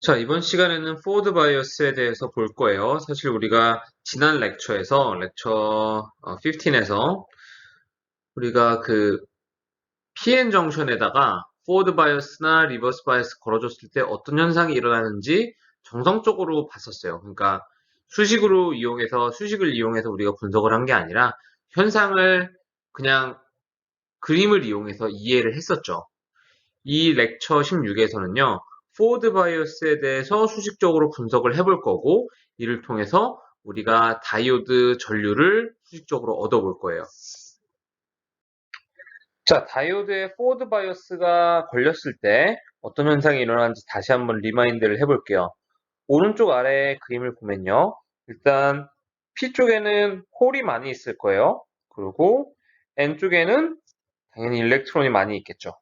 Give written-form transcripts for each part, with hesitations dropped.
자, 이번 시간에는 포워드 바이어스에 대해서 볼 거예요. 사실 우리가 지난 렉처 15에서 우리가 그 PN 정션에다가 포워드 바이어스나 리버스 바이어스 걸어줬을 때 어떤 현상이 일어나는지 정성적으로 봤었어요. 그러니까 수식을 이용해서 우리가 분석을 한 게 아니라 현상을 그냥 그림을 이용해서 이해를 했었죠. 이 렉처 16에서는요, 포워드 바이어스에 대해서 수식적으로 분석을 해볼 거고, 이를 통해서 우리가 다이오드 전류를 수식적으로 얻어볼 거예요. 자, 다이오드의 포워드 바이어스가 걸렸을 때 어떤 현상이 일어나는지 다시 한번 리마인드를 해볼게요. 오른쪽 아래 그림을 보면요. 일단 P 쪽에는 홀이 많이 있을 거예요. 그리고 N 쪽에는 당연히 일렉트론이 많이 있겠죠.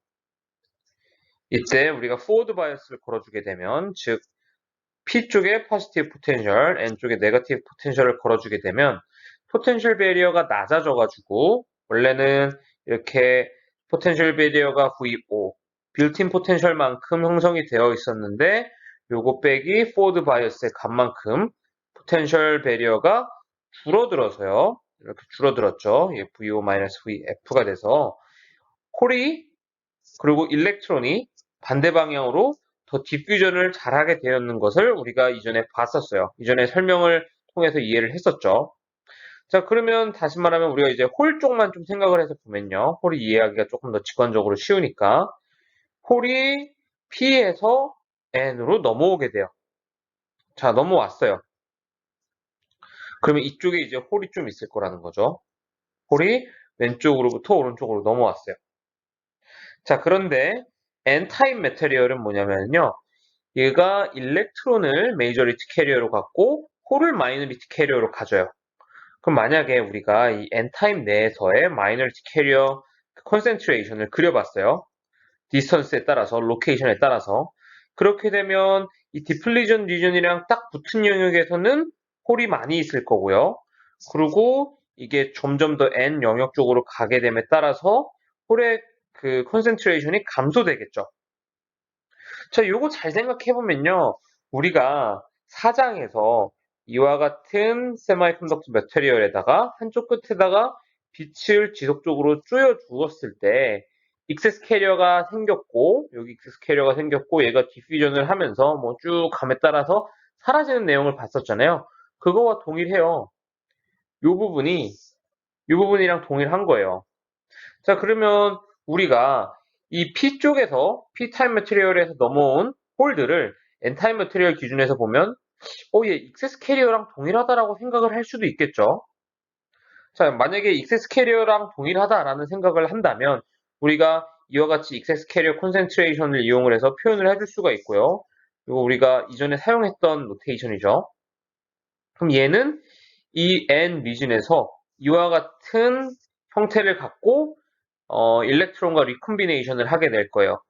이때 우리가 포워드 바이어스를 걸어주게 되면, 즉 P 쪽에 포지티브 포텐셜, N 쪽에 네거티브 포텐셜을 걸어주게 되면 포텐셜 베리어가 낮아져가지고 원래는 이렇게 포텐셜 베리어가 V5, 빌트인 포텐셜만큼 형성이 되어 있었는데 요거 빼기 포워드 바이어스의 값만큼 포텐셜 베리어가 줄어들어서요. 이렇게 줄어들었죠. VO-VF가 돼서 홀이 그리고 일렉트론이 반대 방향으로 더 디퓨전을 잘하게 되었는 것을 우리가 이전에 봤었어요. 이전에 설명을 통해서 이해를 했었죠. 자, 그러면 다시 말하면 우리가 이제 홀 쪽만 좀 생각을 해서 보면요. 홀이 이해하기가 조금 더 직관적으로 쉬우니까 홀이 P에서 N으로 넘어오게 돼요. 자, 넘어왔어요. 그러면 이쪽에 이제 홀이 좀 있을 거라는 거죠. 홀이 왼쪽으로부터 오른쪽으로 넘어왔어요. 자, 그런데 N-타입 메테리얼은 뭐냐면요. 얘가 일렉트론을 메이저리티 캐리어로 갖고 홀을 마이너리티 캐리어로 가져요. 그럼 만약에 우리가 이 N-타입 내에서의 마이너리티 캐리어 컨센트레이션을 그려봤어요. 디스턴스에 따라서, 로케이션에 따라서. 그렇게 되면 이 디플리전 리전이랑 딱 붙은 영역에서는 홀이 많이 있을 거고요. 그리고 이게 점점 더 N 영역 쪽으로 가게 됨에 따라서 홀의 그 컨센트레이션이 감소되겠죠. 자, 요거 잘 생각해보면요. 우리가 사장에서 이와 같은 세마이컨덕터 매테리얼에다가 한쪽 끝에다가 빛을 지속적으로 쪼여 주었을 때 익세스 캐리어가 생겼고 여기 익세스 캐리어가 생겼고 얘가 디퓨전을 하면서 뭐 쭉 감에 따라서 사라지는 내용을 봤었잖아요. 그거와 동일해요. 요 부분이 요 부분이랑 동일한 거예요. 자, 그러면 우리가 이 P 쪽에서 P-타입 매트리얼에서 넘어온 홀드를 N-타입 매트리얼 기준에서 보면 얘 익세스 캐리어랑 동일하다라고 생각을 할 수도 있겠죠. 자, 만약에 익세스 캐리어랑 동일하다라는 생각을 한다면 우리가 이와 같이 익세스 캐리어 콘센트레이션을 이용을 해서 표현을 해줄 수가 있고요. 그리고 우리가 이전에 사용했던 노테이션이죠. 그럼 얘는 이 N 리진에서 이와 같은 형태를 갖고 일렉트론과 리콤비네이션을 하게 될 거예요.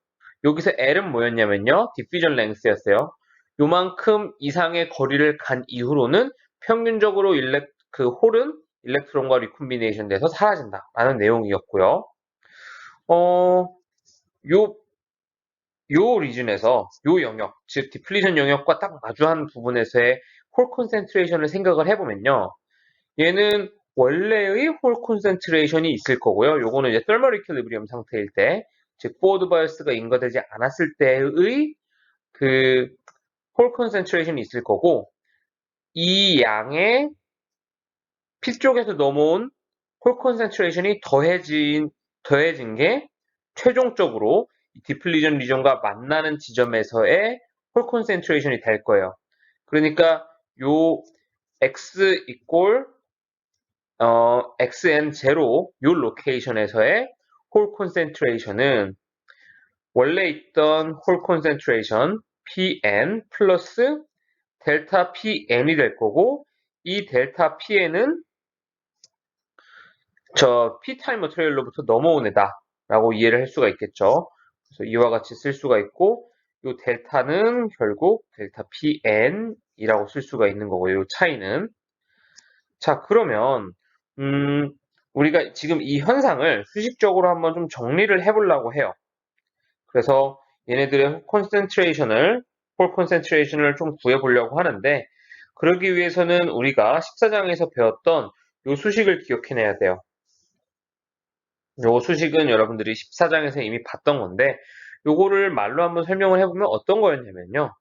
여기서 L은 뭐였냐면요. 디퓨전 랭스였어요. 요만큼 이상의 거리를 간 이후로는 평균적으로 그 홀은 일렉트론과 리콤비네이션 돼서 사라진다라는 내용이었고요. 어, 요, 요 리즌에서 요 영역, 즉 디플리전 영역과 딱 마주한 부분에서의 홀 콘센트레이션을 생각을 해보면요. 얘는 원래의 홀 콘센트레이션이 있을 거고요. 요거는 이제 thermal equilibrium 상태일 때, 즉 포워드 바이어스가 인가되지 않았을 때의 그 홀 콘센트레이션이 있을 거고, 이 양의 P 쪽에서 넘어온 홀 콘센트레이션이 더해진 게 최종적으로 디플리전 리전과 만나는 지점에서의 홀 콘센트레이션이 될 거예요. 그러니까 요 x 이꼴 xn0 요 로케이션에서의 홀 콘센트레이션은 원래 있던 홀 콘센트레이션 pn 플러스 델타 pn이 될 거고 이 델타 pn은 저 p-타입 머티리얼로부터 넘어온 애다라고 이해를 할 수가 있겠죠. 그래서 이와 같이 쓸 수가 있고 이 델타는 결국 델타 pn이라고 쓸 수가 있는 거고요. 이 차이는 자, 그러면 우리가 지금 이 현상을 수식적으로 한번 좀 정리를 해보려고 해요. 그래서 얘네들의 홀 concentration을 좀 구해보려고 하는데, 그러기 위해서는 우리가 14장에서 배웠던 이 수식을 기억해내야 돼요. 이 수식은 여러분들이 14장에서 이미 봤던 건데, 요거를 말로 한번 설명을 해보면 어떤 거였냐면요.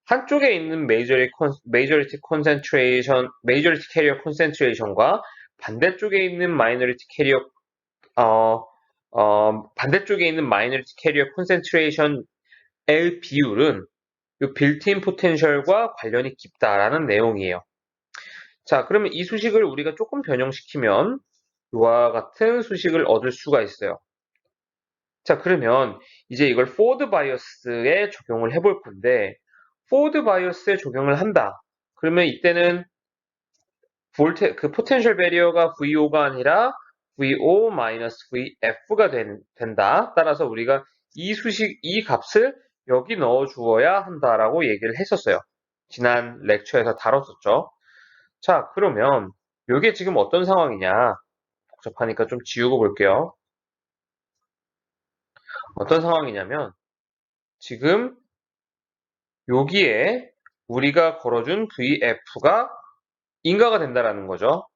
한쪽에 있는 majority concentration, majority carrier concentration과 반대쪽에 있는 minority carrier, 반대쪽에 있는 minority carrier concentration L 비율은 이 빌트인 포텐셜과 관련이 깊다라는 내용이에요. 자, 그러면 이 수식을 우리가 조금 변형시키면 이와 같은 수식을 얻을 수가 있어요. 자, 그러면 이제 이걸 포워드 바이어스에 적용을 해볼 건데, 포워드 바이어스에 적용을 한다. 그러면 이때는 그 포텐셜 베리어가 VO가 아니라 VO-VF가 된다. 따라서 우리가 이 값을 여기 넣어 주어야 한다라고 얘기를 했었어요. 지난 렉처에서 다뤘었죠. 자, 그러면 이게 지금 어떤 상황이냐? 복잡하니까 좀 지우고 볼게요. 어떤 상황이냐면 지금 여기에 우리가 걸어준 VF가 인가가 된다라는 거죠.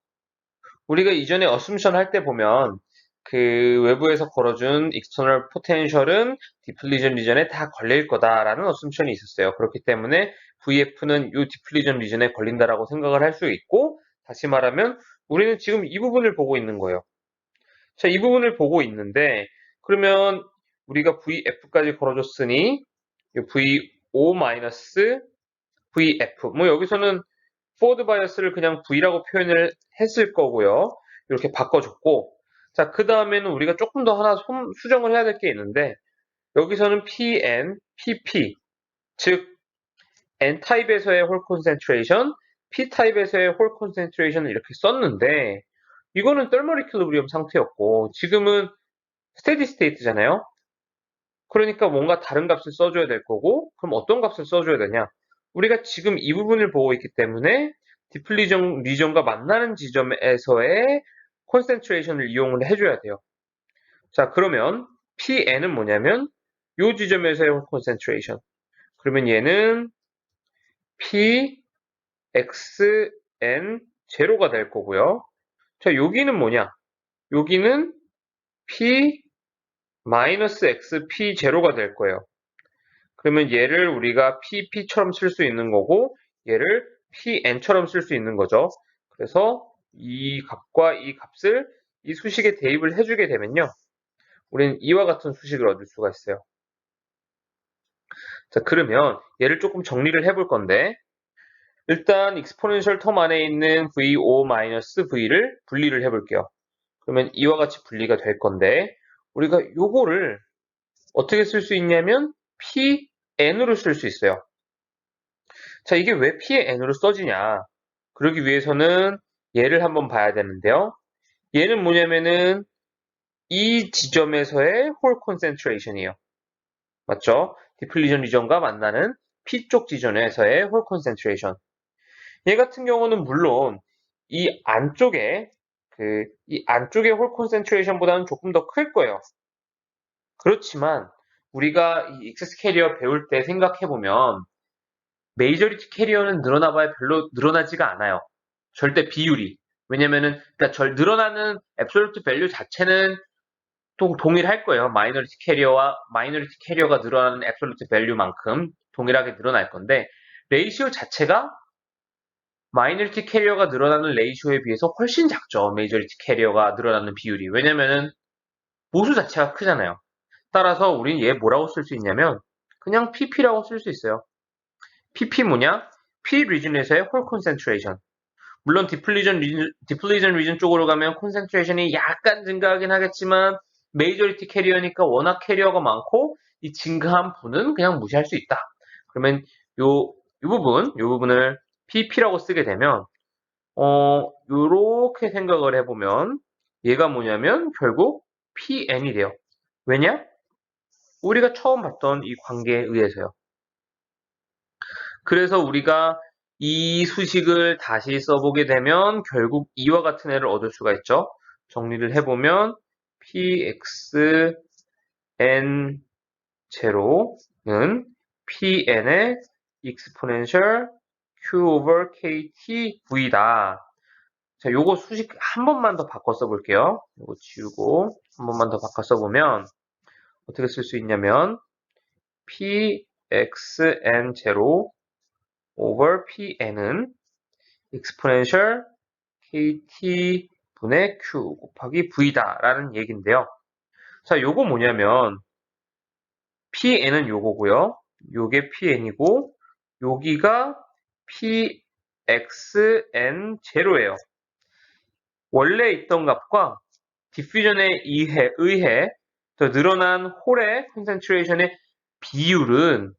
우리가 이전에 어쌔션 할 때 보면 그 외부에서 걸어준 external potential은 디플리전 리전에 다 걸릴 거다라는 어쌔션이 있었어요. 그렇기 때문에 VF는 이 디플리전 리전에 걸린다라고 생각을 할 수 있고, 다시 말하면 우리는 지금 이 부분을 보고 있는 거예요. 자, 이 부분을 보고 있는데, 그러면 우리가 VF까지 걸어줬으니 VO-VF, 뭐 여기서는 포워드 바이어스를 그냥 V라고 표현을 했을 거고요. 이렇게 바꿔줬고, 자, 그 다음에는 우리가 조금 더 하나 수정을 해야 될 게 있는데, 여기서는 PN, PP, 즉 N타입에서의 홀 콘센트레이션, P타입에서의 홀 콘센트레이션을 이렇게 썼는데, 이거는 덜멀 이퀄리브리엄 상태였고, 지금은 스테디 스테이트잖아요. 그러니까 뭔가 다른 값을 써줘야 될 거고, 그럼 어떤 값을 써줘야 되냐? 우리가 지금 이 부분을 보고 있기 때문에 디플리전 리전과 만나는 지점에서의 콘센트레이션을 이용을 해줘야 돼요. 자, 그러면 PN은 뭐냐면 이 지점에서의 콘센트레이션. 그러면 얘는 PXN 제로가 될 거고요. 자, 여기는 뭐냐? 여기는 P 마이너스 XP 제로가 될 거예요. 그러면 얘를 우리가 PP처럼 쓸 수 있는 거고, 얘를 PN처럼 쓸 수 있는 거죠. 그래서 이 값과 이 값을 이 수식에 대입을 해주게 되면요. 우리는 이와 같은 수식을 얻을 수가 있어요. 자, 그러면 얘를 조금 정리를 해볼 건데, 일단 익스포넨셜 텀 안에 있는 VO-V를 분리를 해볼게요. 그러면 이와 같이 분리가 될 건데, 우리가 요거를 어떻게 쓸 수 있냐면 PN으로 쓸 수 있어요. 자, 이게 왜 P의 N으로 써지냐? 그러기 위해서는 얘를 한번 봐야 되는데요. 얘는 뭐냐면은 이 지점에서의 홀 콘센트레이션이에요. 맞죠? 디플리전 리전과 만나는 P 쪽 지점에서의 홀 콘센트레이션. 얘 같은 경우는 물론 이 안쪽에 이 안쪽의 홀 콘센트레이션보다는 조금 더 클 거예요. 그렇지만 우리가 이 익세스 캐리어 배울 때 생각해 보면 메이저리티 캐리어는 늘어나봐야 별로 늘어나지가 않아요. 절대 비율이. 왜냐면은, 그러니까 늘어나는 앱솔루트 밸류 자체는 또 동일할 거예요. 마이너리티 캐리어가 늘어나는 앱솔루트 밸류만큼 동일하게 늘어날 건데, 레이시오 자체가 마이너리티 캐리어가 늘어나는 레이시오에 비해서 훨씬 작죠. 메이저리티 캐리어가 늘어나는 비율이. 왜냐면은, 보수 자체가 크잖아요. 따라서 우리는 얘 뭐라고 쓸 수 있냐면, 그냥 PP라고 쓸 수 있어요. PP 뭐냐? P 리전에서의 홀 콘센트레이션. 물론 디플리전 리전 쪽으로 가면 콘센트레이션이 약간 증가하긴 하겠지만 메이저리티 캐리어니까 워낙 캐리어가 많고 이 증가한 분은 그냥 무시할 수 있다. 그러면 요 부분을 PP라고 쓰게 되면 요렇게 생각을 해보면 얘가 뭐냐면 결국 PN이 돼요. 왜냐? 우리가 처음 봤던 이 관계에 의해서요. 그래서 우리가 이 수식을 다시 써보게 되면 결국 이와 같은 애를 얻을 수가 있죠. 정리를 해보면 pxn0는 Pn의 exponential Q over KT V다. 자, 요거 수식 한 번만 더 바꿔 써볼게요. 요거 지우고 한 번만 더 바꿔 써보면 어떻게 쓸 수 있냐면 Pxn0 over Pn은 exponential KT 분의 Q 곱하기 V다 라는 얘기인데요. 자, 요거 뭐냐면 Pn은 요거고요. 요게 Pn이고 여기가 Pxn0예요. 원래 있던 값과 디퓨전에 의해 더 늘어난 홀의 컨센트레이션의 비율은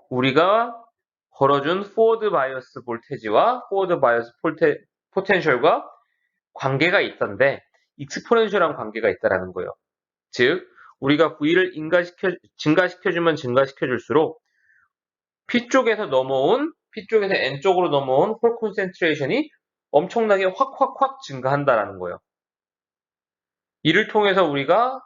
우리가 걸어준 포워드 바이어스 볼테지와 포워드 바이어스 포텐셜과 관계가 있던데 익스포넨셜한 관계가 있다라는 거예요. 즉 우리가 V를 증가시켜주면 증가시켜줄수록 P쪽에서 N쪽으로 넘어온 홀 콘센트레이션이 엄청나게 확 증가한다라는 거예요. 이를 통해서 우리가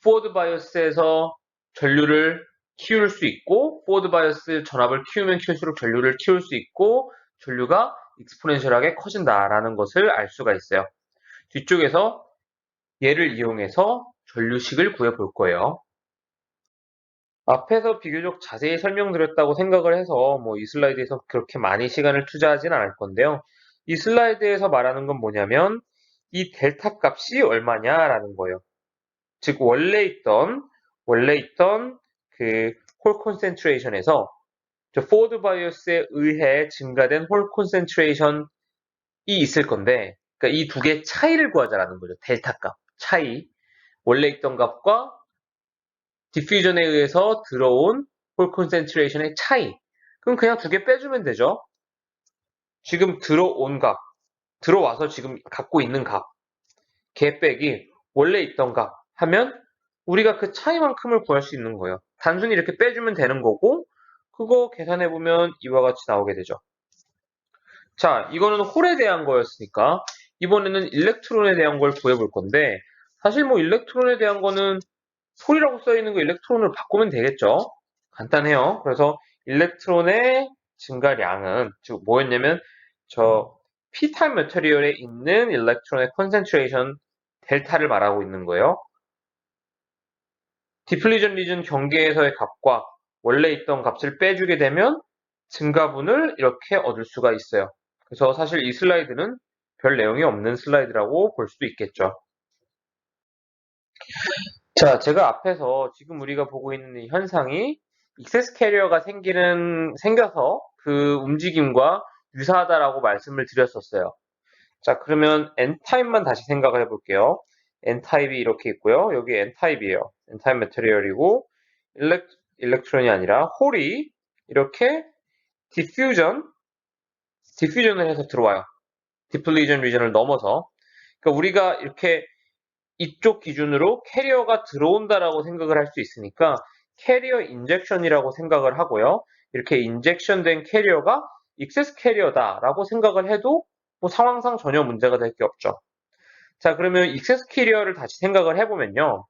포워드 바이어스에서 전류를 키울 수 있고 포워드 바이어스 전압을 키우면 키울수록 전류를 키울 수 있고 전류가 익스포넨셜하게 커진다라는 것을 알 수가 있어요. 뒤쪽에서 얘를 이용해서 전류식을 구해볼 거예요. 앞에서 비교적 자세히 설명드렸다고 생각을 해서 이 슬라이드에서 그렇게 많이 시간을 투자하진 않을 건데요. 이 슬라이드에서 말하는 건 뭐냐면 이 델타 값이 얼마냐라는 거예요. 즉 원래 있던 그 홀 콘센트레이션에서 포워드 바이어스에 의해 증가된 홀 콘센트레이션이 있을 건데 그러니까 이 두 개의 차이를 구하자라는 거죠. 델타 값 차이. 원래 있던 값과 디퓨전에 의해서 들어온 홀 콘센트레이션의 차이. 그럼 그냥 두 개 빼주면 되죠. 지금 들어온 값, 들어와서 지금 갖고 있는 값, 걔 빼기 원래 있던 값 하면 우리가 그 차이만큼을 구할 수 있는 거예요. 단순히 이렇게 빼주면 되는 거고 그거 계산해보면 이와 같이 나오게 되죠. 자, 이거는 홀에 대한 거였으니까 이번에는 일렉트론에 대한 걸 구해볼 건데 사실 일렉트론에 대한 거는 홀이라고 써있는 거 일렉트론으로 바꾸면 되겠죠. 간단해요. 그래서 일렉트론의 증가량은 즉 뭐였냐면 저 P-타입 매터리얼에 있는 일렉트론의 컨센트레이션 델타를 말하고 있는 거예요. 디플리전 리전 경계에서의 값과 원래 있던 값을 빼주게 되면 증가분을 이렇게 얻을 수가 있어요. 그래서 사실 이 슬라이드는 별 내용이 없는 슬라이드라고 볼 수도 있겠죠. 자, 제가 앞에서 지금 우리가 보고 있는 이 현상이 익세스 캐리어가 생겨서 그 움직임과 유사하다라고 말씀을 드렸었어요. 자, 그러면 N타입만 다시 생각을 해볼게요. N타입이 이렇게 있고요. 여기 N타입이에요. N타입 매터리얼이고 일렉트론이 아니라 홀이 이렇게 디퓨전을 해서 들어와요. 디플리전 리전을 넘어서. 그러니까 우리가 이렇게 이쪽 기준으로 캐리어가 들어온다라고 생각을 할 수 있으니까 캐리어 인젝션이라고 생각을 하고요. 이렇게 인젝션된 캐리어가 익세스 캐리어다라고 생각을 해도 상황상 전혀 문제가 될 게 없죠. 자, 그러면 익세스 캐리어를 다시 생각을 해보면요.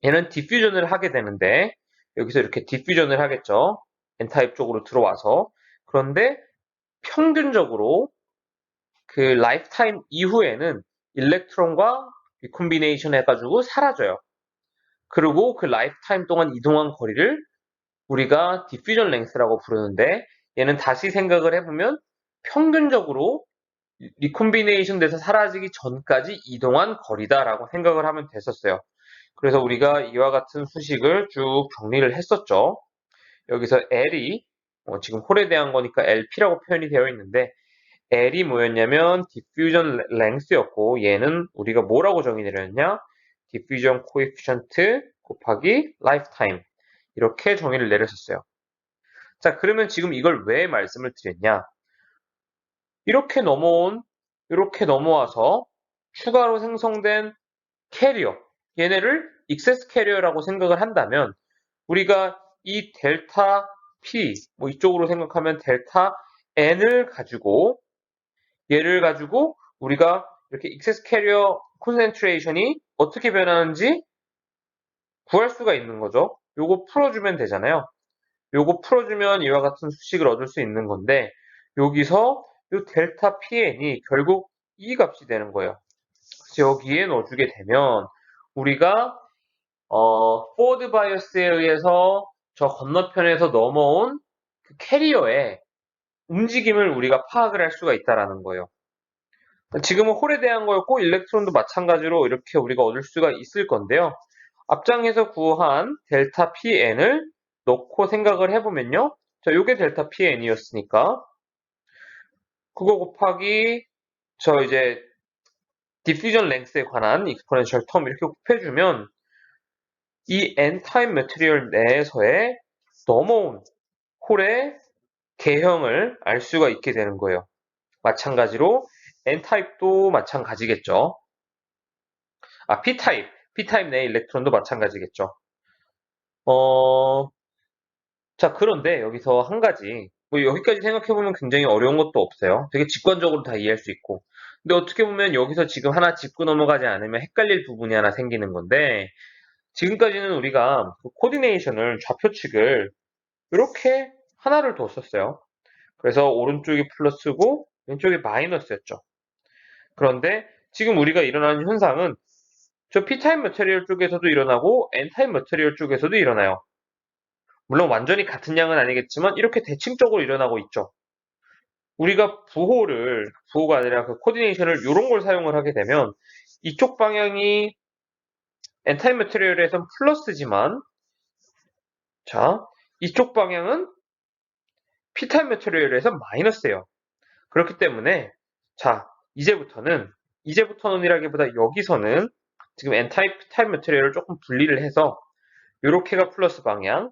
얘는 디퓨전을 하게 되는데 여기서 이렇게 디퓨전을 하겠죠. N타입 쪽으로 들어와서. 그런데 평균적으로 그 라이프타임 이후에는 일렉트론과 리콤비네이션 해가지고 사라져요. 그리고 그 라이프타임 동안 이동한 거리를 우리가 디퓨전 랭스라고 부르는데 얘는 다시 생각을 해보면 평균적으로 리콤비네이션 돼서 사라지기 전까지 이동한 거리다라고 생각을 하면 됐었어요. 그래서 우리가 이와 같은 수식을 쭉 정리를 했었죠. 여기서 L이 지금 홀에 대한 거니까 LP라고 표현이 되어 있는데 L이 뭐였냐면 diffusion length였고 얘는 우리가 뭐라고 정의 내렸냐? diffusion coefficient 곱하기 lifetime 이렇게 정의를 내렸었어요. 자, 그러면 지금 이걸 왜 말씀을 드렸냐? 이렇게 넘어와서 추가로 생성된 캐리어 얘네를 익세스 캐리어라고 생각을 한다면 우리가 이 델타 P 이쪽으로 생각하면 델타 N을 가지고 얘를 가지고 우리가 이렇게 익세스 캐리어 콘센트레이션이 어떻게 변하는지 구할 수가 있는 거죠. 요거 풀어주면 되잖아요. 요거 풀어주면 이와 같은 수식을 얻을 수 있는 건데 여기서 요 델타 PN이 결국 이 값이 되는 거예요. 그래서 여기에 넣어주게 되면 우리가 포워드 바이어스에 의해서 저 건너편에서 넘어온 그 캐리어의 움직임을 우리가 파악을 할 수가 있다라는 거예요. 지금은 홀에 대한 거였고 일렉트론도 마찬가지로 이렇게 우리가 얻을 수가 있을 건데요. 앞장에서 구한 델타 PN을 넣고 생각을 해보면요. 자, 요게 델타 PN이었으니까 그거 곱하기 저 이제 디퓨전 랭스에 관한 익스포넨셜 텀 이렇게 곱해주면 이 N-타입 매트리얼 내에서의 넘어온 홀의 개형을 알 수가 있게 되는 거예요. 마찬가지로 N타입도 마찬가지겠죠. P타입 내 일렉트론도 마찬가지겠죠. 자, 그런데 여기서 한 가지, 뭐 여기까지 생각해보면 굉장히 어려운 것도 없어요. 되게 직관적으로 다 이해할 수 있고. 근데 어떻게 보면 여기서 지금 하나 짚고 넘어가지 않으면 헷갈릴 부분이 하나 생기는 건데, 지금까지는 우리가 그 코디네이션을 좌표측을 이렇게 하나를 뒀었어요. 그래서 오른쪽이 플러스고 왼쪽이 마이너스였죠. 그런데 지금 우리가 일어나는 현상은 저 P타입 머테리얼 쪽에서도 일어나고 N타입 머테리얼 쪽에서도 일어나요. 물론 완전히 같은 양은 아니겠지만 이렇게 대칭적으로 일어나고 있죠. 우리가 부호가 아니라 그 코디네이션을 이런 걸 사용을 하게 되면 이쪽 방향이 N타입 머테리얼에선 플러스지만 자, 이쪽 방향은 P타입 머테리얼에서 마이너스예요. 그렇기 때문에 자, 이제부터는이라기보다 여기서는 지금 N타입, P타입 머테리얼을 조금 분리를 해서 이렇게가 플러스 방향,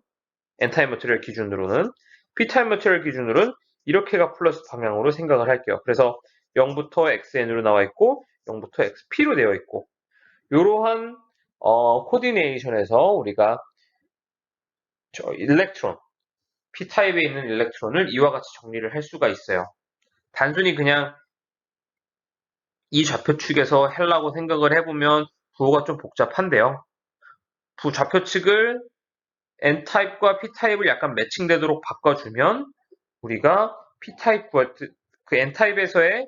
N타입 머테리얼 기준으로는 P타입 머테리얼 기준으로는 이렇게가 플러스 방향으로 생각을 할게요. 그래서 0부터 XN으로 나와 있고 0부터 XP로 되어 있고 이러한 코디네이션에서 우리가 저 일렉트론, P타입에 있는 일렉트론을 이와 같이 정리를 할 수가 있어요. 단순히 그냥 이 좌표축에서 하려고 생각을 해보면 부호가 좀 복잡한데요. 좌표측을 N타입과 P타입을 약간 매칭되도록 바꿔주면 우리가 P타입 그 N타입에서의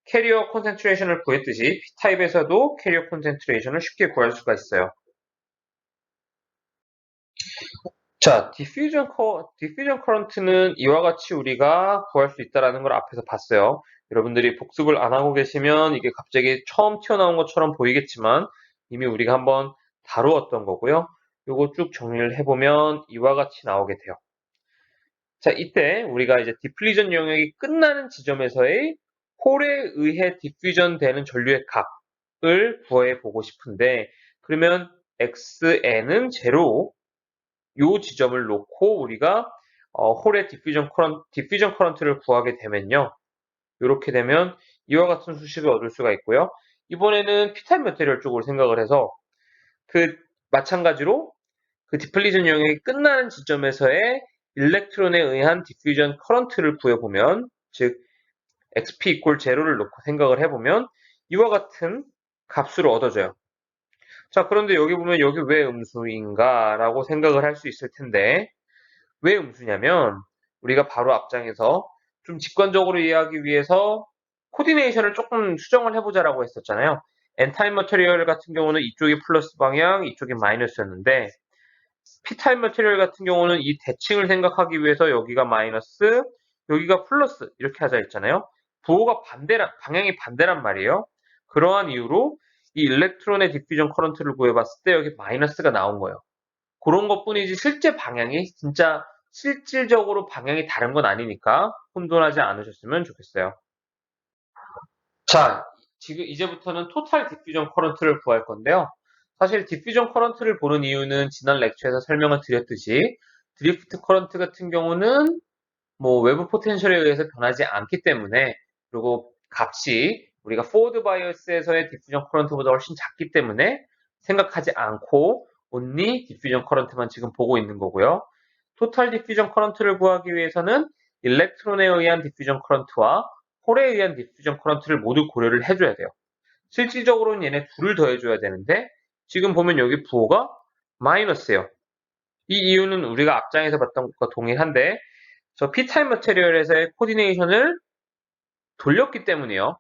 캐리어 콘센트레이션을 구했듯이 P타입에서도 캐리어 콘센트레이션을 쉽게 구할 수가 있어요. 자, 디퓨전 커런트는 이와 같이 우리가 구할 수 있다는 걸 앞에서 봤어요. 여러분들이 복습을 안 하고 계시면 이게 갑자기 처음 튀어나온 것처럼 보이겠지만 이미 우리가 한번 다루었던 거고요. 요거 쭉 정리를 해보면 이와 같이 나오게 돼요. 자, 이때 우리가 이제 디플리전 영역이 끝나는 지점에서의 홀에 의해 디퓨전 되는 전류의 값을 구해 보고 싶은데 그러면 xn은 제로 요 지점을 놓고 우리가 홀의 디퓨전 커런트를 구하게 되면요. 이렇게 되면 이와 같은 수식을 얻을 수가 있고요. 이번에는 P타입 매테리얼 쪽으로 생각을 해서 그 마찬가지로 그 디플리전 영역이 끝나는 지점에서의 일렉트론에 의한 디퓨전 커런트를 구해보면 즉 XP 이퀄 제로를 놓고 생각을 해보면 이와 같은 값으로 얻어져요. 자, 그런데 여기 보면 여기 왜 음수인가 라고 생각을 할 수 있을 텐데 왜 음수냐면 우리가 바로 앞장에서 좀 직관적으로 이해하기 위해서 코디네이션을 조금 수정을 해보자라고 했었잖아요. N타입 머테리얼 같은 경우는 이쪽이 플러스 방향, 이쪽이 마이너스였는데 P타입 머테리얼 같은 경우는 이 대칭을 생각하기 위해서 여기가 마이너스, 여기가 플러스 이렇게 하자 했잖아요. 부호가 방향이 반대란 말이에요. 그러한 이유로 이 일렉트론의 디퓨전 커런트를 구해봤을 때 여기 마이너스가 나온 거예요. 그런 것뿐이지 실제 방향이 진짜 실질적으로 방향이 다른 건 아니니까 혼돈하지 않으셨으면 좋겠어요. 자, 지금 이제부터는 토탈 디퓨전 커런트를 구할 건데요. 사실 디퓨전 커런트를 보는 이유는 지난 렉처에서 설명을 드렸듯이 드리프트 커런트 같은 경우는 뭐 외부 포텐셜에 의해서 변하지 않기 때문에 그리고 값이 우리가 포워드 바이어스에서의 디퓨전 커런트보다 훨씬 작기 때문에 생각하지 않고 온리 디퓨전 커런트만 지금 보고 있는 거고요. 토탈 디퓨전 커런트를 구하기 위해서는 일렉트론에 의한 디퓨전 커런트와 홀에 의한 디퓨전 커런트를 모두 고려를 해줘야 돼요. 실질적으로는 얘네 둘을 더해줘야 되는데 지금 보면 여기 부호가 마이너스예요. 이 이유는 우리가 앞장에서 봤던 것과 동일한데 저 P타입 머테리얼에서의 코디네이션을 돌렸기 때문이에요.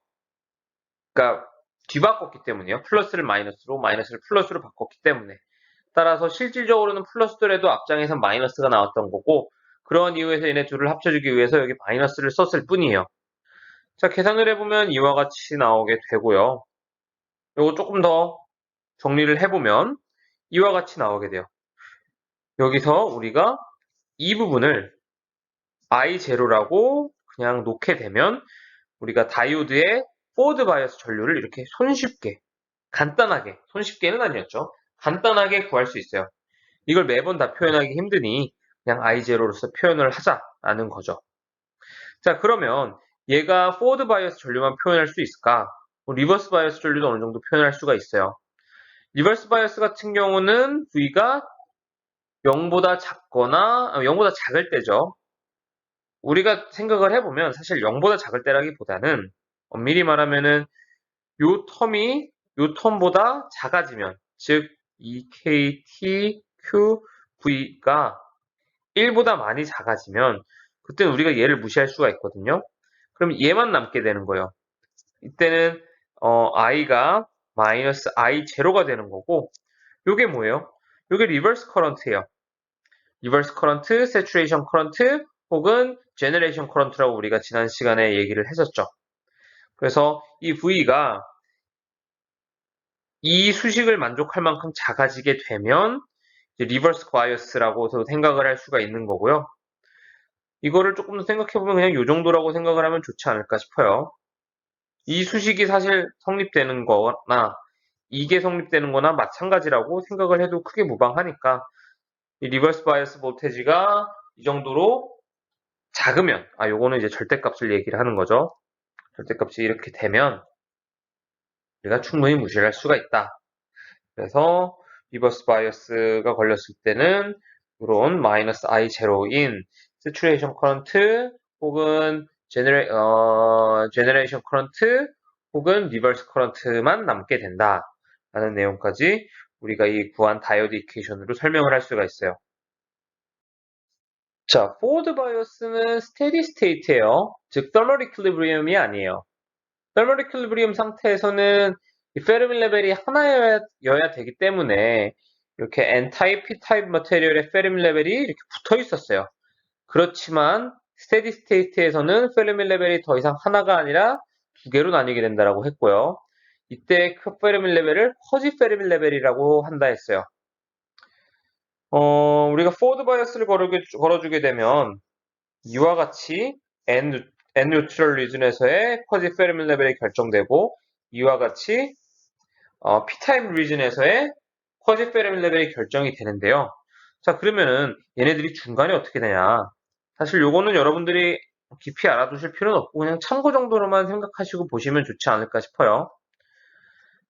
그러니까 뒤바꿨기 때문이에요. 플러스를 마이너스로, 마이너스를 플러스로 바꿨기 때문에. 따라서 실질적으로는 플러스더라도 앞장에서 마이너스가 나왔던 거고 그런 이유에서 얘네 둘을 합쳐주기 위해서 여기 마이너스를 썼을 뿐이에요. 자, 계산을 해보면 이와 같이 나오게 되고요. 요거 조금 더 정리를 해보면 이와 같이 나오게 돼요. 여기서 우리가 이 부분을 I0라고 그냥 놓게 되면 우리가 다이오드의 포워드 바이어스 전류를 이렇게 손쉽게, 간단하게, 손쉽게는 아니었죠. 간단하게 구할 수 있어요. 이걸 매번 다 표현하기 힘드니 그냥 I0로서 표현을 하자라는 거죠. 자, 그러면 얘가 포워드 바이어스 전류만 표현할 수 있을까? 리버스 바이어스 전류도 어느 정도 표현할 수가 있어요. 리버스 바이어스 같은 경우는 V가 0보다 작거나 0보다 작을 때죠. 우리가 생각을 해보면 사실 0보다 작을 때라기보다는 엄밀히 말하면은 요 텀이 요 텀보다 작아지면 즉 EKT, Q, V가 1보다 많이 작아지면 그때는 우리가 얘를 무시할 수가 있거든요. 그럼 얘만 남게 되는 거예요. 이때는 I가 마이너스 I0가 되는 거고 요게 뭐예요? 요게 리버스 커런트예요. 리버스 커런트, 세츄레이션 커런트 혹은 제너레이션 커런트라고 우리가 지난 시간에 얘기를 했었죠. 그래서 이 V가 이 수식을 만족할 만큼 작아지게 되면 리버스 바이어스라고 생각을 할 수가 있는 거고요. 이거를 조금 더 생각해보면 그냥 이 정도라고 생각을 하면 좋지 않을까 싶어요. 이 수식이 사실 성립되는 거나 이게 성립되는 거나 마찬가지라고 생각을 해도 크게 무방하니까 이 리버스 바이어스 볼테지가 이 정도로 작으면 요거는 이제 절대값을 얘기를 하는 거죠. 절대값이 이렇게 되면 우리가 충분히 무시를 할 수가 있다. 그래서 리버스 바이어스가 걸렸을 때는 이런 마이너스 I 제로인 세츄레이션 커런트 혹은 제너레이션 커런트 혹은 리버스 커런트만 남게 된다 라는 내용까지 우리가 이 구한 다이오드 이퀘이션으로 설명을 할 수가 있어요. 자, 포워드 바이어스는 스테디 스테이트예요. 즉 더멀 이퀄리브리엄이 아니에요. 더멀 이퀄리브리엄 상태에서는 이 페르미 레벨이 하나여야 되기 때문에 이렇게 N타입, P타입 머테리얼의 페르미 레벨이 이렇게 붙어 있었어요. 그렇지만 스테디 스테이트에서는 페르미 레벨이 더 이상 하나가 아니라 두 개로 나뉘게 된다고 했고요. 이때 그 페르미 레벨을 쿼지 페르미 레벨이라고 한다 했어요. 우리가 포워드 바이어스를 걸어주게 되면 이와 같이 N 뉴트럴 리즌에서의 쿼지 페르미 레벨이 결정되고 이와 같이 P타입 리즌에서의 쿼지 페르미 레벨이 결정이 되는데요. 자, 그러면은 얘네들이 중간에 어떻게 되냐? 사실 요거는 여러분들이 깊이 알아두실 필요는 없고 그냥 참고 정도로만 생각하시고 보시면 좋지 않을까 싶어요.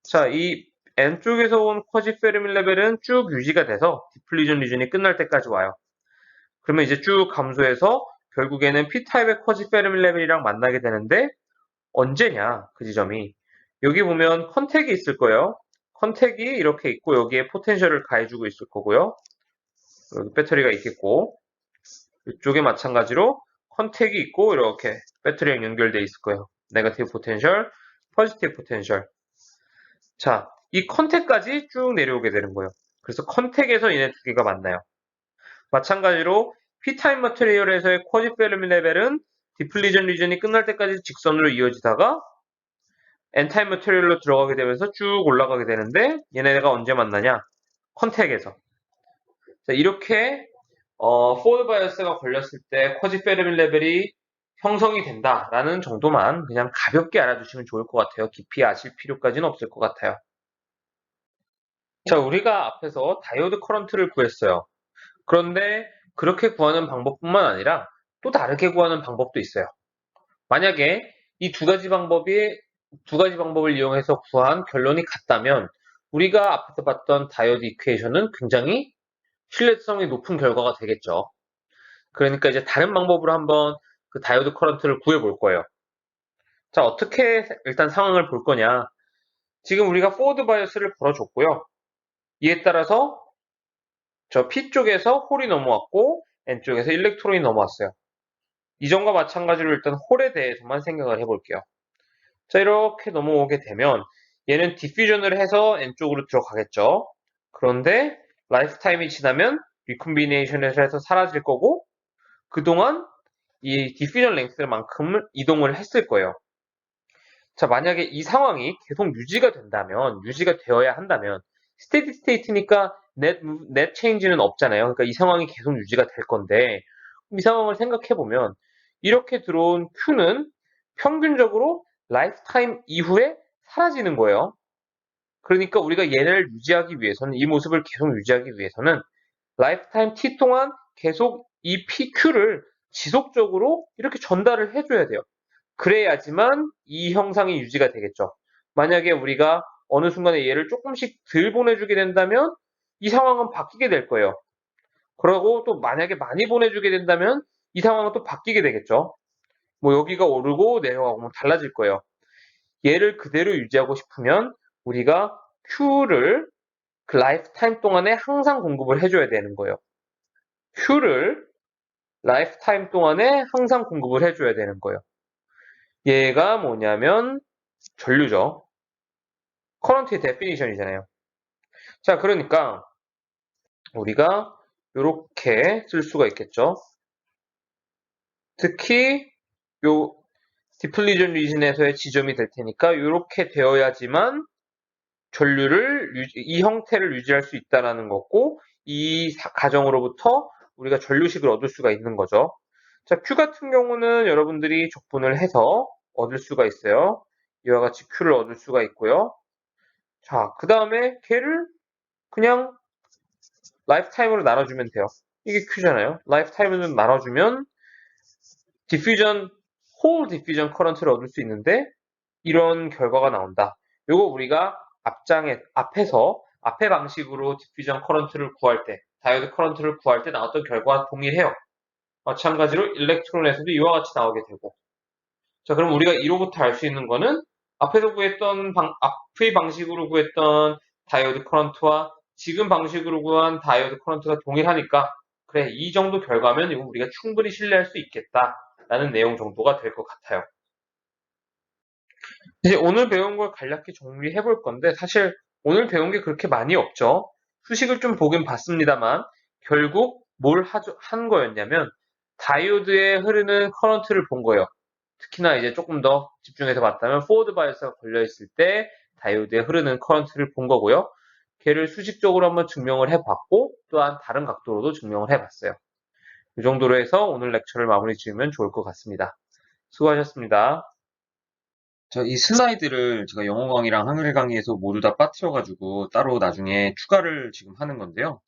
자, 이 N쪽에서 온 쿼지 페르미 레벨은 쭉 유지가 돼서 디플리전 리즌이 끝날 때까지 와요. 그러면 이제 쭉 감소해서 결국에는 P타입의 쿼지 페르미 레벨이랑 만나게 되는데 언제냐 그 지점이 여기 보면 컨택이 있을 거예요. 컨택이 이렇게 있고 여기에 포텐셜을 가해주고 있을 거고요. 여기 배터리가 있겠고 이쪽에 마찬가지로 컨택이 있고 이렇게 배터리랑 연결되어 있을 거예요. 네거티브 포텐셜, 포지티브 포텐셜. 자, 이 컨택까지 쭉 내려오게 되는 거예요. 그래서 컨택에서 얘네 두 개가 만나요. 마찬가지로 P타입 머테리얼에서의 쿼지 페르미 레벨은 디플리전 리전이 끝날 때까지 직선으로 이어지다가 N타입 머테리얼로 들어가게 되면서 쭉 올라가게 되는데 얘네가 언제 만나냐? 컨택에서. 자, 이렇게 포워드 바이어스가 걸렸을 때 쿼지 페르미 레벨이 형성이 된다라는 정도만 그냥 가볍게 알아두시면 좋을 것 같아요. 깊이 아실 필요까지는 없을 것 같아요. 자, 우리가 앞에서 다이오드 커런트를 구했어요. 그런데 그렇게 구하는 방법뿐만 아니라 또 다르게 구하는 방법도 있어요. 만약에 이 두 가지 방법을 이용해서 구한 결론이 같다면 우리가 앞에서 봤던 다이오드 이퀘이션은 굉장히 신뢰성이 높은 결과가 되겠죠. 그러니까 이제 다른 방법으로 한번 그 다이오드 커런트를 구해 볼 거예요. 자, 어떻게 일단 상황을 볼 거냐. 지금 우리가 포워드 바이어스를 걸어줬고요. 이에 따라서 저 P 쪽에서 홀이 넘어왔고 N 쪽에서 일렉트론이 넘어왔어요. 이전과 마찬가지로 일단 홀에 대해서만 생각을 해볼게요. 자, 이렇게 넘어오게 되면 얘는 디퓨전을 해서 N 쪽으로 들어가겠죠. 그런데 라이프 타임이 지나면 리콤비네이션을 해서 사라질 거고 그동안 이 디퓨전 랭스만큼을 이동을 했을 거예요. 자, 만약에 이 상황이 계속 유지가 된다면, 유지가 되어야 한다면, 스테디 스테이트니까 넷 체인지는 없잖아요. 그러니까 이 상황이 계속 유지가 될 건데, 이 상황을 생각해 보면, 이렇게 들어온 Q는 평균적으로 라이프 타임 이후에 사라지는 거예요. 그러니까 우리가 얘를 유지하기 위해서는, 이 모습을 계속 유지하기 위해서는, 라이프 타임 T 동안 계속 이 PQ를 지속적으로 이렇게 전달을 해줘야 돼요. 그래야지만 이 형상이 유지가 되겠죠. 만약에 우리가 어느 순간에 얘를 조금씩 덜 보내주게 된다면 이 상황은 바뀌게 될 거예요. 그러고 또 만약에 많이 보내주게 된다면 이 상황은 또 바뀌게 되겠죠. 뭐 여기가 오르고 내려가고 뭐 달라질 거예요. 얘를 그대로 유지하고 싶으면 우리가 Q를 그 라이프 타임 동안에 항상 공급을 해줘야 되는 거예요. Q를 라이프 타임 동안에 항상 공급을 해줘야 되는 거예요. 얘가 뭐냐면 전류죠. 커런트의 데피니션이잖아요. 자, 그러니까 우리가 이렇게 쓸 수가 있겠죠. 특히 요 디플리전 리진에서의 지점이 될 테니까 이렇게 되어야지만 전류를 이 형태를 유지할 수 있다라는 거고 이 가정으로부터 우리가 전류식을 얻을 수가 있는 거죠. 자, Q 같은 경우는 여러분들이 적분을 해서 얻을 수가 있어요. 이와 같이 Q를 얻을 수가 있고요. 자, 그 다음에 걔를 그냥 라이프 타임으로 나눠주면 돼요. 이게 Q잖아요. 라이프 타임으로 나눠주면 디퓨전, 홀 디퓨전 커런트를 얻을 수 있는데 이런 결과가 나온다. 요거 우리가 앞에 방식으로 디퓨전 커런트를 구할 때, 다이오드 커런트를 구할 때 나왔던 결과와 동일해요. 마찬가지로 일렉트론에서도 이와 같이 나오게 되고. 자, 그럼 우리가 이로부터 알 수 있는 거는 앞의 방식으로 구했던 다이오드 커런트와 지금 방식으로 구한 다이오드 커런트가 동일하니까 그래, 이 정도 결과면 이거 우리가 충분히 신뢰할 수 있겠다라는 내용 정도가 될 것 같아요. 이제 오늘 배운 걸 간략히 정리해 볼 건데 사실 오늘 배운 게 그렇게 많이 없죠. 수식을 좀 보긴 봤습니다만 결국 뭘 한 거였냐면 다이오드에 흐르는 커런트를 본 거예요. 특히나 이제 조금 더 집중해서 봤다면 포워드 바이어스가 걸려 있을 때 다이오드에 흐르는 커런트를 본 거고요. 걔를 수식적으로 한번 증명을 해봤고 또한 다른 각도로도 증명을 해봤어요. 이 정도로 해서 오늘 렉처를 마무리 지으면 좋을 것 같습니다. 수고하셨습니다. 이 슬라이드를 제가 영어 강의랑 한글 강의에서 모두 다 빠뜨려가지고 따로 나중에 추가를 지금 하는 건데요.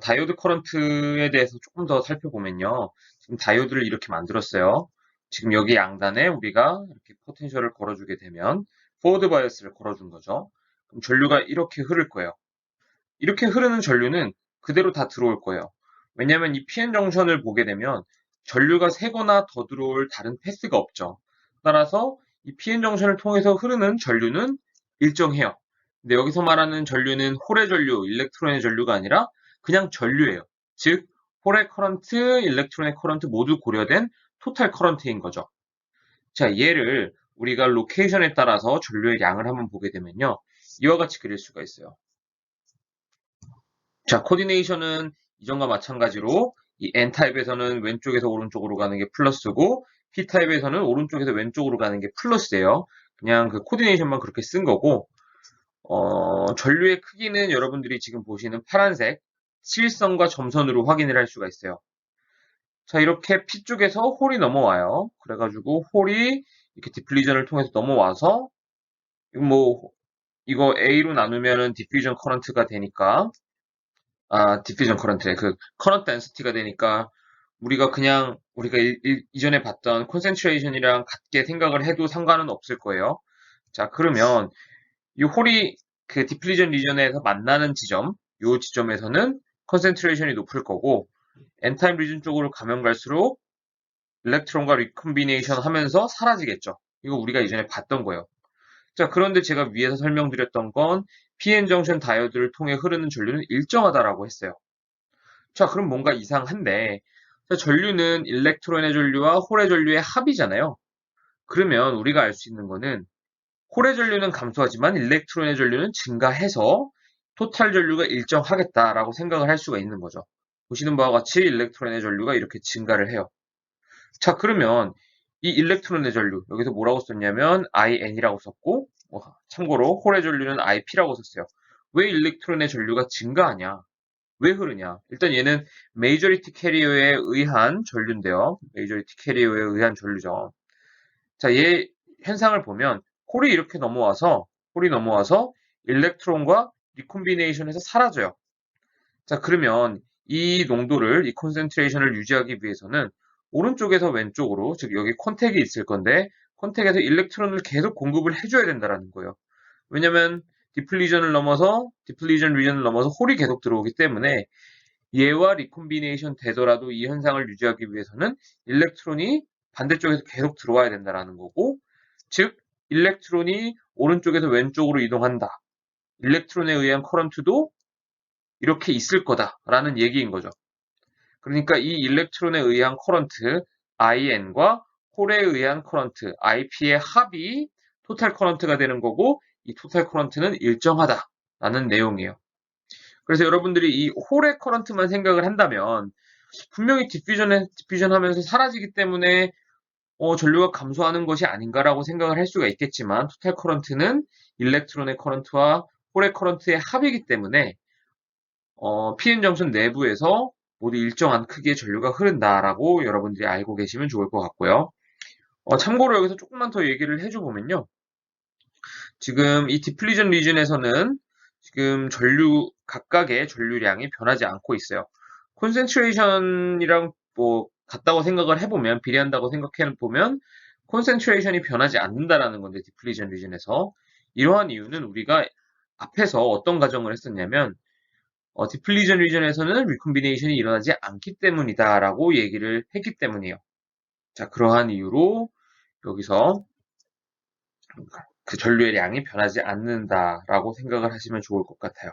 다이오드 커런트에 대해서 조금 더 살펴보면요. 지금 다이오드를 이렇게 만들었어요. 지금 여기 양단에 우리가 이렇게 포텐셜을 걸어주게 되면 포워드 바이어스를 걸어준 거죠. 그럼 전류가 이렇게 흐를 거예요. 이렇게 흐르는 전류는 그대로 다 들어올 거예요. 왜냐하면 이 PN 정션을 보게 되면 전류가 새거나 더 들어올 다른 패스가 없죠. 따라서 이 PN 정션을 통해서 흐르는 전류는 일정해요. 근데 여기서 말하는 전류는 홀의 전류, 일렉트론의 전류가 아니라 그냥 전류예요. 즉 홀의 커런트, 일렉트론의 커런트 모두 고려된 토탈 커런트인 거죠. 자, 얘를 우리가 로케이션에 따라서 전류의 양을 한번 보게 되면요. 이와 같이 그릴 수가 있어요. 자, 코디네이션은 이전과 마찬가지로 이 N타입에서는 왼쪽에서 오른쪽으로 가는 게 플러스고 P타입에서는 오른쪽에서 왼쪽으로 가는 게 플러스예요. 그냥 그 코디네이션만 그렇게 쓴 거고 전류의 크기는 여러분들이 지금 보시는 파란색 실선과 점선으로 확인을 할 수가 있어요. 자, 이렇게 P 쪽에서 홀이 넘어와요. 그래가지고 홀이 이렇게 디플리전을 통해서 넘어와서 이거 A로 나누면은 디퓨전 커런트가 되니까 디퓨전 커런트에 그 커런트 덴시티가 되니까 우리가 이전에 봤던 콘센트레이션이랑 같게 생각을 해도 상관은 없을 거예요. 자, 그러면 이 홀이 그 디플리전 리전에서 만나는 지점, 이 지점에서는 컨센트레이션이 높을 거고 N타입 리전 쪽으로 가면 갈수록 일렉트론과 리콤비네이션 하면서 사라지겠죠. 이거 우리가 이전에 봤던 거예요. 자, 그런데 제가 위에서 설명드렸던 건 PN 정션 다이오드를 통해 흐르는 전류는 일정하다라고 했어요. 자, 그럼 뭔가 이상한데, 자, 전류는 일렉트론의 전류와 홀의 전류의 합이잖아요. 그러면 우리가 알 수 있는 거는 홀의 전류는 감소하지만 일렉트론의 전류는 증가해서 토탈 전류가 일정하겠다라고 생각을 할 수가 있는 거죠. 보시는 바와 같이 일렉트론의 전류가 이렇게 증가를 해요. 자, 그러면 이 일렉트론의 전류, 여기서 뭐라고 썼냐면 IN이라고 썼고, 참고로 홀의 전류는 IP라고 썼어요. 왜 일렉트론의 전류가 증가하냐? 왜 흐르냐? 일단 얘는 메이저리티 캐리어에 의한 전류인데요. 메이저리티 캐리어에 의한 전류죠. 자, 얘 현상을 보면 홀이 넘어와서 일렉트론과 리콤비네이션에서 사라져요. 자, 그러면 이 컨센트레이션을 유지하기 위해서는 오른쪽에서 왼쪽으로, 즉 여기 컨택이 있을 건데 컨택에서 일렉트론을 계속 공급을 해줘야 된다는 거예요. 왜냐면 디플리전 리전을 넘어서 홀이 계속 들어오기 때문에 얘와 리콤비네이션 되더라도 이 현상을 유지하기 위해서는 일렉트론이 반대쪽에서 계속 들어와야 된다는 거고, 즉 일렉트론이 오른쪽에서 왼쪽으로 이동한다. 일렉트론에 의한 커런트도 이렇게 있을 거다라는 얘기인 거죠. 그러니까 이 일렉트론에 의한 커런트 IN과 홀에 의한 커런트 IP의 합이 토탈 커런트가 되는 거고, 이 토탈 커런트는 일정하다라는 내용이에요. 그래서 여러분들이 이 홀의 커런트만 생각을 한다면 분명히 디퓨전 하면서 사라지기 때문에 전류가 감소하는 것이 아닌가라고 생각을 할 수가 있겠지만, 토탈 커런트는 일렉트론의 커런트와 홀의 커런트의 합이기 때문에 PN 정션 내부에서 모두 일정한 크기의 전류가 흐른다라고 여러분들이 알고 계시면 좋을 것 같고요. 참고로 여기서 조금만 더 얘기를 해줘 보면요. 지금 이 디플리전 리즌에서는 지금 각각의 전류량이 변하지 않고 있어요. 콘센트레이션이랑 뭐 같다고 생각을 해보면, 비례한다고 생각해 보면 콘센트레이션이 변하지 않는다라는 건데, 디플리전 리즌에서 이러한 이유는 우리가 앞에서 어떤 가정을 했었냐면, 디플리전 리전에서는 리콤비네이션이 일어나지 않기 때문이다라고 얘기를 했기 때문이에요. 자, 그러한 이유로 여기서 그 전류의 양이 변하지 않는다라고 생각을 하시면 좋을 것 같아요.